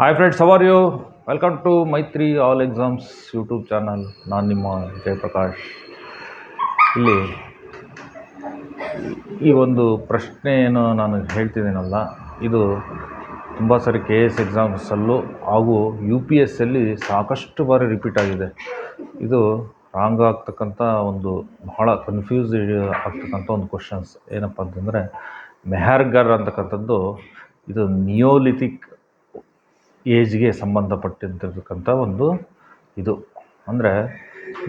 Hi friends, how are you? Welcome to Maitri all exams YouTube channel. ನಾನು ನಿಮ್ಮ ಜಯಪ್ರಕಾಶ್. ಇಲ್ಲಿ ಈ ಒಂದು ಪ್ರಶ್ನೆಯನ್ನು ನಾನು ಹೇಳ್ತಿದ್ದೀನಲ್ಲ, ಇದು ತುಂಬ ಸರಿ ಕೆ ಎಸ್ ಎಕ್ಸಾಮ್ಸಲ್ಲೂ ಹಾಗೂ ಯು ಪಿ ಎಸ್ ಅಲ್ಲಿ ಸಾಕಷ್ಟು ಬಾರಿ ರಿಪೀಟ್ ಆಗಿದೆ. ಇದು ರಾಂಗ್ ಆಗ್ತಕ್ಕಂಥ ಒಂದು ಬಹಳ ಕನ್ಫ್ಯೂಸ್ ಆಗ್ತಕ್ಕಂಥ ಒಂದು ಕ್ವಶನ್ಸ್ ಏನಪ್ಪ ಅಂತಂದರೆ, ಮೆಹರ್ಗರ್ ಅಂತಕ್ಕಂಥದ್ದು ಇದು ನಿಯೋಲಿಥಿಕ್ ಏಜ್ಗೆ ಸಂಬಂಧಪಟ್ಟಿರ್ತಕ್ಕಂಥ ಒಂದು ಇದು ಅಂದರೆ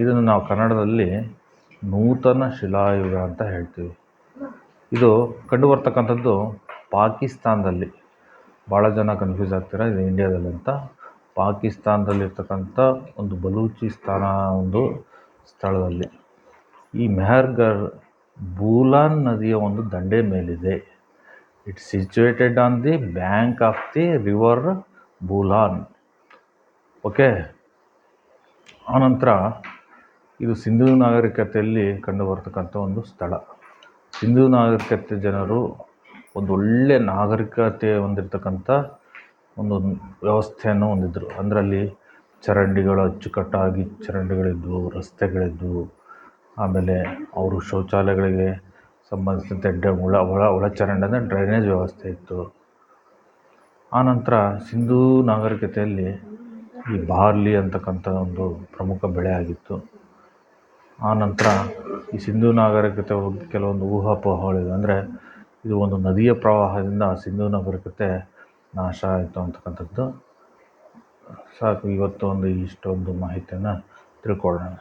ಇದನ್ನು ನಾವು ಕನ್ನಡದಲ್ಲಿ ನೂತನ ಶಿಲಾಯುಗ ಅಂತ ಹೇಳ್ತೀವಿ. ಇದು ಕಂಡುಬರ್ತಕ್ಕಂಥದ್ದು ಪಾಕಿಸ್ತಾನದಲ್ಲಿ. ಭಾಳ ಜನ ಕನ್ಫ್ಯೂಸ್ ಆಗ್ತೀರಾ, ಇದು ಇಂಡಿಯಾದಲ್ಲಿ ಅಂತ. ಪಾಕಿಸ್ತಾನದಲ್ಲಿರ್ತಕ್ಕಂಥ ಒಂದು ಬಲೂಚಿಸ್ತಾನ ಒಂದು ಸ್ಥಳದಲ್ಲಿ ಈ ಮೆಹರ್ಗರ್ ಬೂಲಾನ್ ನದಿಯ ಒಂದು ದಂಡೆ ಮೇಲಿದೆ. It's situated on the bank of the river ಬೂಲಾನ್. ಓಕೆ, ಆನಂತರ ಇದು ಸಿಂಧೂ ನಾಗರಿಕತೆಯಲ್ಲಿ ಕಂಡುಬರ್ತಕ್ಕಂಥ ಒಂದು ಸ್ಥಳ. ಸಿಂಧೂ ನಾಗರಿಕತೆ ಜನರು ಒಂದು ಒಳ್ಳೆಯ ನಾಗರಿಕತೆ ಹೊಂದಿರತಕ್ಕಂಥ ಒಂದು ವ್ಯವಸ್ಥೆಯನ್ನು ಹೊಂದಿದ್ರು. ಅದರಲ್ಲಿ ಚರಂಡಿಗಳು ಅಚ್ಚುಕಟ್ಟಾಗಿ ಚರಂಡಿಗಳಿದ್ವು, ರಸ್ತೆಗಳಿದ್ವು. ಆಮೇಲೆ ಅವರು ಶೌಚಾಲಯಗಳಿಗೆ ಸಂಬಂಧಿಸಿದಂತೆ ಒಳಚರಂಡಿ ಅಂದರೆ ಡ್ರೈನೇಜ್ ವ್ಯವಸ್ಥೆ ಇತ್ತು. ಆನಂತರ ಸಿಂಧೂ ನಾಗರಿಕತೆಯಲ್ಲಿ ಈ ಬಾರ್ಲಿ ಅಂತಕ್ಕಂಥ ಒಂದು ಪ್ರಮುಖ ಬೆಳೆ ಆಗಿತ್ತು. ಆನಂತರ ಈ ಸಿಂಧೂ ನಾಗರಿಕತೆ ಕೆಲವೊಂದು ಊಹಾಪೋಹಗಳಿವೆ. ಅಂದರೆ ಇದು ಒಂದು ನದಿಯ ಪ್ರವಾಹದಿಂದ ಸಿಂಧೂ ನಾಗರಿಕತೆ ನಾಶ ಆಯಿತು ಅಂತಕ್ಕಂಥದ್ದು. ಸಾಕು, ಇವತ್ತು ಇಷ್ಟೊಂದು ಮಾಹಿತಿಯನ್ನು ತಿಳ್ಕೊಳ್ಳೋಣ.